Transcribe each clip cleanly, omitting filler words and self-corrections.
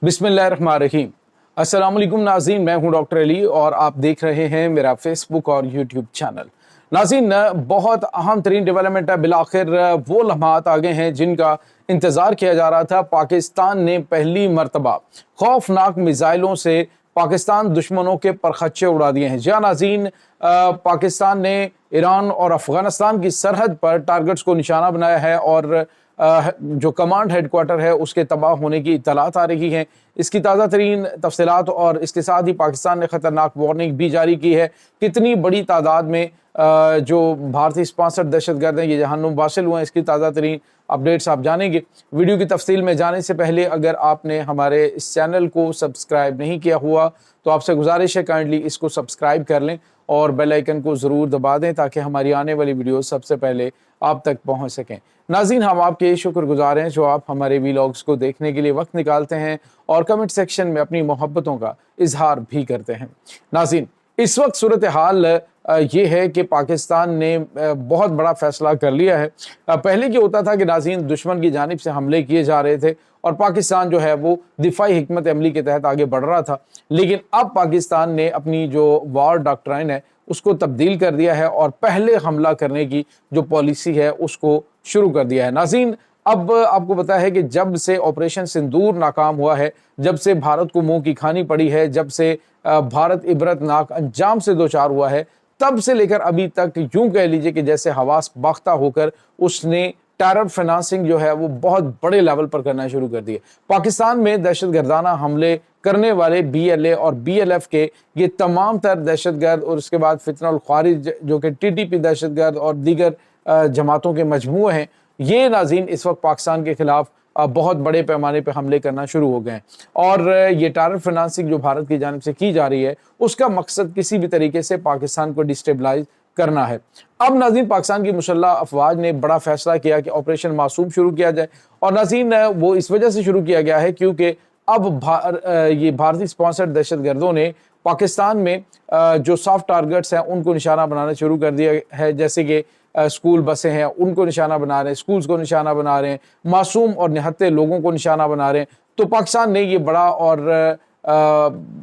बिस्मिल्लाहिर्रहमानिर्रहीम। अस्सलाम वालेकुम नाज़रीन, मैं हूं डॉक्टर अली और आप देख रहे हैं मेरा फेसबुक और यूट्यूब चैनल। नाज़रीन, बहुत अहम तरीन डेवलपमेंट है, बिलाखिर वो लम्हात आ गए हैं जिनका इंतज़ार किया जा रहा था। पाकिस्तान ने पहली मरतबा खौफनाक मिसाइलों से पाकिस्तान दुश्मनों के परखच्चे उड़ा दिए हैं। जी नाज़रीन, पाकिस्तान ने ईरान और अफगानिस्तान की सरहद पर टारगेट्स को निशाना बनाया है और जो कमांड हेडक्वार्टर है उसके तबाह होने की इत्तलात आ रही हैं। इसकी ताज़ा तरीन तफसीलात और इसके साथ ही पाकिस्तान ने ख़तरनाक वार्निंग भी जारी की है। कितनी बड़ी तादाद में जो भारतीय स्पॉन्सर्ड दहशतगर्द हैं ये जहन्नुम वासिल हुए हैं, इसकी ताज़ा तरीन अपडेट्स आप जानेंगे। वीडियो की तफसील में जाने से पहले अगर आपने हमारे इस चैनल को सब्सक्राइब नहीं किया हुआ तो आपसे गुजारिश है काइंडली इसको सब्सक्राइब कर लें और बेल आइकन को ज़रूर दबा दें ताकि हमारी आने वाली वीडियो सबसे पहले आप तक पहुंच सकें। नाज़रीन, हम आपके शुक्रगुजार हैं जो आप हमारे वीलॉग्स को देखने के लिए वक्त निकालते हैं और कमेंट सेक्शन में अपनी मोहब्बतों का इजहार भी करते हैं। नाज़रीन, इस वक्त सूरत हाल ये है कि पाकिस्तान ने बहुत बड़ा फैसला कर लिया है। पहले क्या होता था कि नाज़रीन दुश्मन की जानिब से हमले किए जा रहे थे और पाकिस्तान जो है वो दिफाई हिकमत अमली के तहत आगे बढ़ रहा था, लेकिन अब पाकिस्तान ने अपनी जो वार डॉक्ट्राइन है उसको तब्दील कर दिया है और पहले हमला करने की जो पॉलिसी है उसको शुरू कर दिया है। नाज़रीन, अब आपको पता है कि जब से ऑपरेशन सिंदूर नाकाम हुआ है, जब से भारत को मुंह की खानी पड़ी है, जब से भारत इबरतनाक अंजाम से दो चार हुआ है, तब से लेकर अभी तक यूं कह लीजिए कि जैसे हवास बाख्ता होकर उसने टेरर फाइनेंसिंग जो है वो बहुत बड़े लेवल पर करना शुरू कर दिया। पाकिस्तान में दहशतगर्दाना हमले करने वाले BLA और BLF के ये तमाम तर दहशतगर्द और उसके बाद फितनल ख्वारिज जो कि TTP दहशतगर्द और दीगर जमातों के मजमूए हैं, ये नाज़रीन इस वक्त पाकिस्तान के खिलाफ बहुत बड़े पैमाने पर हमले करना शुरू हो गए हैं। और ये टेरर फाइनेंसिंग जो भारत की जानिब से की जा रही है उसका मकसद किसी भी तरीके से पाकिस्तान को डिस्टेबलाइज करना है। अब नाज़रीन, पाकिस्तान की मुसल्लह अफवाज ने बड़ा फैसला किया कि ऑपरेशन मासूम शुरू किया जाए और नाज़रीन वो इस वजह से शुरू किया गया है क्योंकि अब ये भारतीय स्पॉन्सर्ड दहशतगर्दों ने पाकिस्तान में जो सॉफ्ट टारगेट्स हैं उनको निशाना बनाना शुरू कर दिया है। जैसे कि स्कूल बसें हैं उनको निशाना बना रहे हैं, स्कूल्स को निशाना बना रहे हैं, मासूम और निहत्ते लोगों को निशाना बना रहे हैं। तो पाकिस्तान ने ये बड़ा और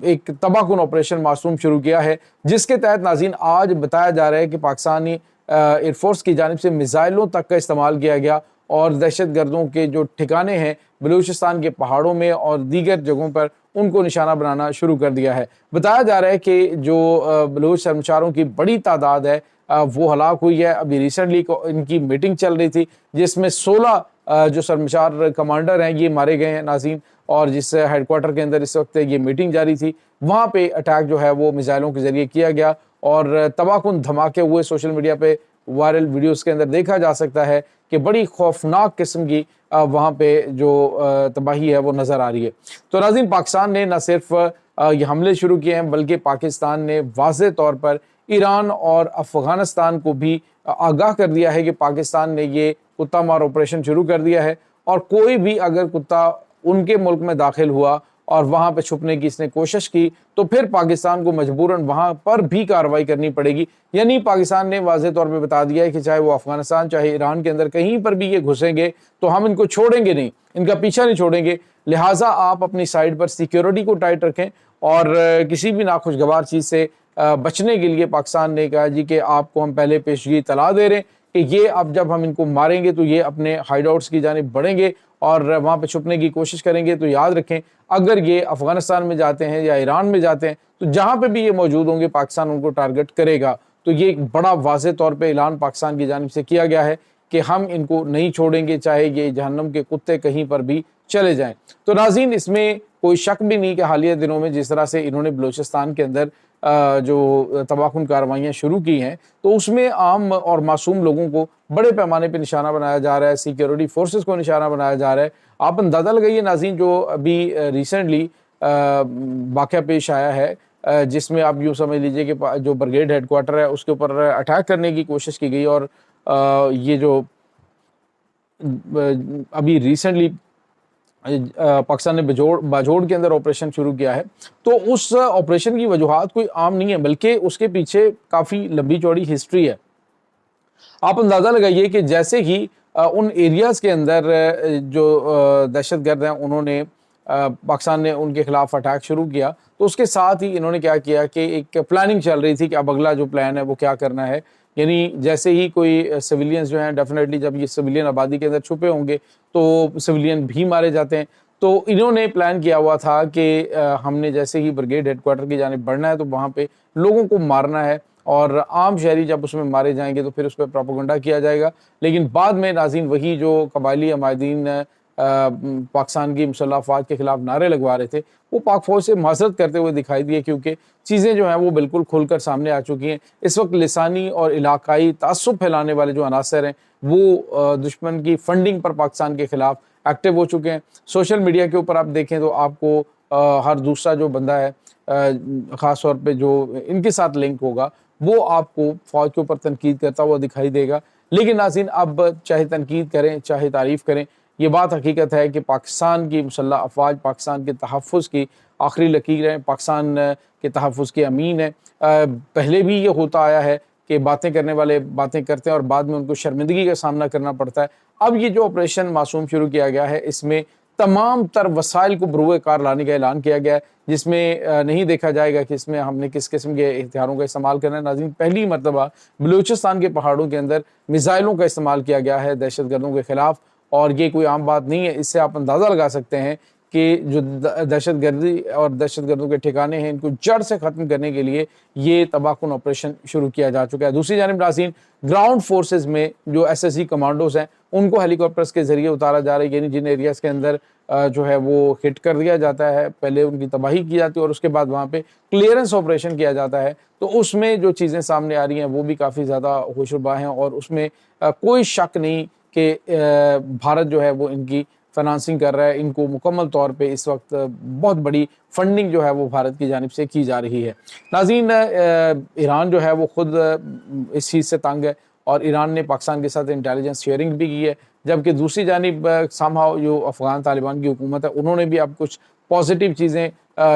एक तबाहकुन ऑपरेशन मासूम शुरू किया है जिसके तहत नाज़रीन आज बताया जा रहा है कि पाकिस्तानी एयरफोर्स की जानिब से मिसाइलों तक का इस्तेमाल किया गया और दहशतगर्दों के जो ठिकाने हैं बलूचिस्तान के पहाड़ों में और दीगर जगहों पर उनको निशाना बनाना शुरू कर दिया है। बताया जा रहा है कि जो बलूच शर्मसारों की बड़ी तादाद है वो हलाक हुई है। अभी रिसेंटली इनकी मीटिंग चल रही थी जिसमें 16 जो शर्मसार कमांडर हैं ये मारे गए हैं नाज़रीन, और जिस हेडक्वार्टर के अंदर इस वक्त ये मीटिंग जारी थी वहाँ पे अटैक जो है वो मिसाइलों के ज़रिए किया गया और तबाहकुन धमाके हुए। सोशल मीडिया पे वायरल वीडियोस के अंदर देखा जा सकता है कि बड़ी खौफनाक किस्म की वहाँ पे जो तबाही है वो नज़र आ रही है। तो नाज़रीन, पाकिस्तान ने न सिर्फ ये हमले शुरू किए हैं बल्कि पाकिस्तान ने वाज़े तौर पर ईरान और अफ़गानिस्तान को भी आगाह कर दिया है कि पाकिस्तान ने ये कुत्ता मार ऑपरेशन शुरू कर दिया है और कोई भी अगर कुत्ता उनके मुल्क में दाखिल हुआ और वहाँ पे छुपने की इसने कोशिश की तो फिर पाकिस्तान को मजबूरन वहाँ पर भी कार्रवाई करनी पड़ेगी। यानी पाकिस्तान ने वाज़े तौर पे बता दिया है कि चाहे वो अफ़गानिस्तान चाहे ईरान के अंदर कहीं पर भी ये घुसेंगे तो हम इनको छोड़ेंगे नहीं, इनका पीछा नहीं छोड़ेंगे। लिहाजा आप अपनी साइड पर सिक्योरिटी को टाइट रखें और किसी भी नाखुशगवार चीज़ से बचने के लिए पाकिस्तान ने कहा जी कि आपको हम पहले पेशगी इतला दे रहे हैं कि ये अब जब हम इनको मारेंगे तो ये अपने हाइडआउट्स की जानिब बढ़ेंगे और वहाँ पे छुपने की कोशिश करेंगे। तो याद रखें, अगर ये अफ़गानिस्तान में जाते हैं या ईरान में जाते हैं तो जहाँ पे भी ये मौजूद होंगे पाकिस्तान उनको टारगेट करेगा। तो ये एक बड़ा वाज़े तौर पे ऐलान पाकिस्तान की जानिब से किया गया है कि हम इनको नहीं छोड़ेंगे चाहे ये जहन्नम के कुत्ते कहीं पर भी चले जाएँ। तो नाज़रीन, इसमें कोई शक भी नहीं कि हालिया दिनों में जिस तरह से इन्होंने बलूचिस्तान के अंदर जो तबाहकुन कार्रवाइयाँ शुरू की हैं तो उसमें आम और मासूम लोगों को बड़े पैमाने पे निशाना बनाया जा रहा है, सिक्योरिटी फोर्सेस को निशाना बनाया जा रहा है। आप अंदाज़ा लगाइए नाज़रीन, जो अभी रिसेंटली वाक़या पेश आया है जिसमें आप यूँ समझ लीजिए कि जो ब्रिगेड हेडक्वार्टर है उसके ऊपर अटैक करने की कोशिश की गई और ये जो अभी रिसेंटली पाकिस्तान ने बाजोड़ के अंदर ऑपरेशन शुरू किया है तो उस ऑपरेशन की वजूहात कोई आम नहीं है बल्कि उसके पीछे काफ़ी लंबी चौड़ी हिस्ट्री है। आप अंदाज़ा लगाइए कि जैसे ही उन एरियाज़ के अंदर जो दहशतगर्द हैं उन्होंने پاکستان نے ان کے خلاف اٹیک شروع کیا تو اس کے ساتھ ہی انہوں نے کیا کیا کہ ایک پلاننگ چل رہی تھی کہ اب اگلا جو پلان ہے وہ کیا کرنا ہے. یعنی جیسے ہی کوئی سویلینز جو ہیں ڈیفینیٹلی جب یہ سویلین آبادی کے اندر چھپے ہوں گے تو سویلین بھی مارے جاتے ہیں. تو انہوں نے پلان کیا ہوا تھا کہ ہم نے جیسے ہی بریگیڈ ہیڈ کوارٹر کی جانب بڑھنا ہے تو وہاں پہ لوگوں کو مارنا ہے اور عام شہری جب اس میں مارے جائیں گے تو پھر اس پہ پروپیگنڈا کیا جائے گا. لیکن بعد میں ناظرین وہی جو قبائلی عمائدین پاکستان کی مسلح افواج کے خلاف نعرے لگوا رہے تھے وہ پاک فوج سے معذرت کرتے ہوئے دکھائی دیے کیونکہ چیزیں جو ہیں وہ بالکل کھل کر سامنے آ چکی ہیں. اس وقت لسانی اور علاقائی تعصب پھیلانے والے جو عناصر ہیں وہ دشمن کی فنڈنگ پر پاکستان کے خلاف ایکٹیو ہو چکے ہیں. سوشل میڈیا کے اوپر آپ دیکھیں تو آپ کو ہر دوسرا جو بندہ ہے خاص طور پہ جو ان کے ساتھ لنک ہوگا وہ آپ کو فوج کے اوپر تنقید کرتا ہوا دکھائی دے گا. لیکن ناظرین اب چاہے تنقید کریں چاہے تعریف کریں یہ بات حقیقت ہے کہ پاکستان کی مسلح افواج پاکستان کے تحفظ کی آخری لکیر ہیں, پاکستان کے تحفظ کے امین ہیں. پہلے بھی یہ ہوتا آیا ہے کہ باتیں کرنے والے باتیں کرتے ہیں اور بعد میں ان کو شرمندگی کا سامنا کرنا پڑتا ہے. اب یہ جو آپریشن معصوم شروع کیا گیا ہے اس میں تمام تر وسائل کو بروئے کار لانے کا اعلان کیا گیا ہے جس میں نہیں دیکھا جائے گا کہ اس میں ہم نے کس قسم کے ہتھیاروں کا استعمال کرنا ہے. ناظرین پہلی مرتبہ بلوچستان کے پہاڑوں کے اندر میزائلوں کا استعمال کیا گیا ہے دہشت گردوں کے خلاف اور یہ کوئی عام بات نہیں ہے. اس سے آپ اندازہ لگا سکتے ہیں کہ جو دہشت گردی اور دہشت گردوں کے ٹھکانے ہیں ان کو جڑ سے ختم کرنے کے لیے یہ تباہ کن آپریشن شروع کیا جا چکا ہے. دوسری جانب ناظرین گراؤنڈ فورسز میں جو ایس ایس جی کمانڈوز ہیں ان کو ہیلی کاپٹرز کے ذریعے اتارا جا رہا ہے. یعنی جن ایریاز کے اندر جو ہے وہ ہٹ کر دیا جاتا ہے پہلے ان کی تباہی کی جاتی ہے اور اس کے بعد وہاں پہ کلیئرنس آپریشن کیا جاتا ہے تو اس میں جو چیزیں سامنے آ رہی ہیں وہ بھی کافی زیادہ ہوشربا ہیں اور اس میں کوئی شک نہیں کہ بھارت جو ہے وہ ان کی فنانسنگ کر رہا ہے. ان کو مکمل طور پہ اس وقت بہت بڑی فنڈنگ جو ہے وہ بھارت کی جانب سے کی جا رہی ہے. ناظرین ایران جو ہے وہ خود اس چیز سے تنگ ہے اور ایران نے پاکستان کے ساتھ انٹیلیجنس شیئرنگ بھی کی ہے جبکہ دوسری جانب سامہاؤ جو افغان طالبان کی حکومت ہے انہوں نے بھی اب کچھ پازیٹیو چیزیں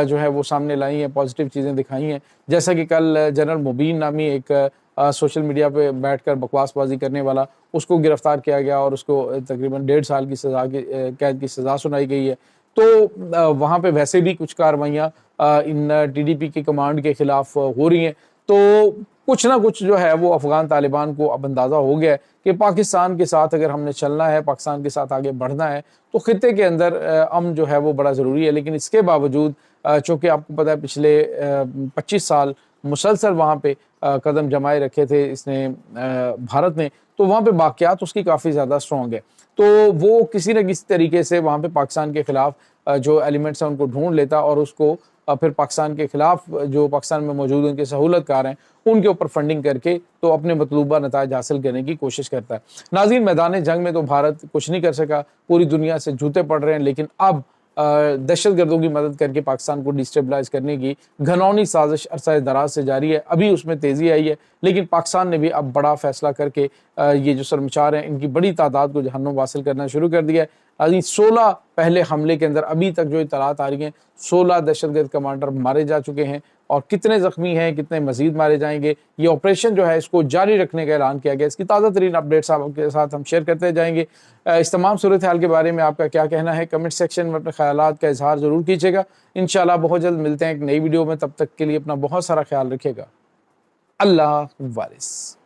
جو ہے وہ سامنے لائی ہیں, پازیٹیو چیزیں دکھائی ہیں. جیسا کہ کل جنرل مبین نامی ایک سوشل میڈیا پہ بیٹھ کر بکواس بازی کرنے والا اس کو گرفتار کیا گیا اور اس کو تقریباً 1.5 سال کی سزا قید کی سزا سنائی گئی ہے. تو وہاں پہ ویسے بھی کچھ کارروائیاں ان ٹی ڈی پی کی کمانڈ کے خلاف ہو رہی ہیں تو کچھ نہ کچھ جو ہے وہ افغان طالبان کو اب اندازہ ہو گیا ہے کہ پاکستان کے ساتھ اگر ہم نے چلنا ہے پاکستان کے ساتھ آگے بڑھنا ہے تو خطے کے اندر امن جو ہے وہ بڑا ضروری ہے. لیکن اس کے باوجود چونکہ آپ کو پتہ ہے پچھلے 25 سال مسلسل وہاں پہ قدم جمائے رکھے تھے اس نے بھارت نے تو وہاں پہ باقیات اس کی کافی زیادہ سٹرونگ ہے تو وہ کسی نہ کسی طریقے سے وہاں پہ پاکستان کے خلاف جو ایلیمنٹس ہیں ان کو ڈھونڈ لیتا اور اس کو پھر پاکستان کے خلاف جو پاکستان میں موجود ان کے سہولت کار ہیں ان کے اوپر فنڈنگ کر کے تو اپنے مطلوبہ نتائج حاصل کرنے کی کوشش کرتا ہے. ناظرین میدان جنگ میں تو بھارت کچھ نہیں کر سکا, پوری دنیا سے جوتے پڑ رہے ہیں, لیکن اب دہشت گردوں کی مدد کر کے پاکستان کو ڈیسٹیبلائز کرنے کی گھنونی سازش عرصہ دراز سے جاری ہے. ابھی اس میں تیزی آئی ہے لیکن پاکستان نے بھی اب بڑا فیصلہ کر کے یہ جو سرمچار ہیں ان کی بڑی تعداد کو جہنم حاصل کرنا شروع کر دیا ہے. 16 پہلے حملے کے اندر ابھی تک جو اطلاعات آ رہی ہیں 16 دہشت گرد کمانڈر مارے جا چکے ہیں اور کتنے زخمی ہیں کتنے مزید مارے جائیں گے یہ آپریشن جو ہے اس کو جاری رکھنے کا اعلان کیا گیا. اس کی تازہ ترین اپڈیٹس آپ کے ساتھ ہم شیئر کرتے جائیں گے. اس تمام صورتحال کے بارے میں آپ کا کیا کہنا ہے کمنٹ سیکشن میں اپنے خیالات کا اظہار ضرور کیجیے گا. انشاءاللہ بہت جلد ملتے ہیں ایک نئی ویڈیو میں, تب تک کے لیے اپنا بہت سارا خیال رکھیے گا. اللہ وارث.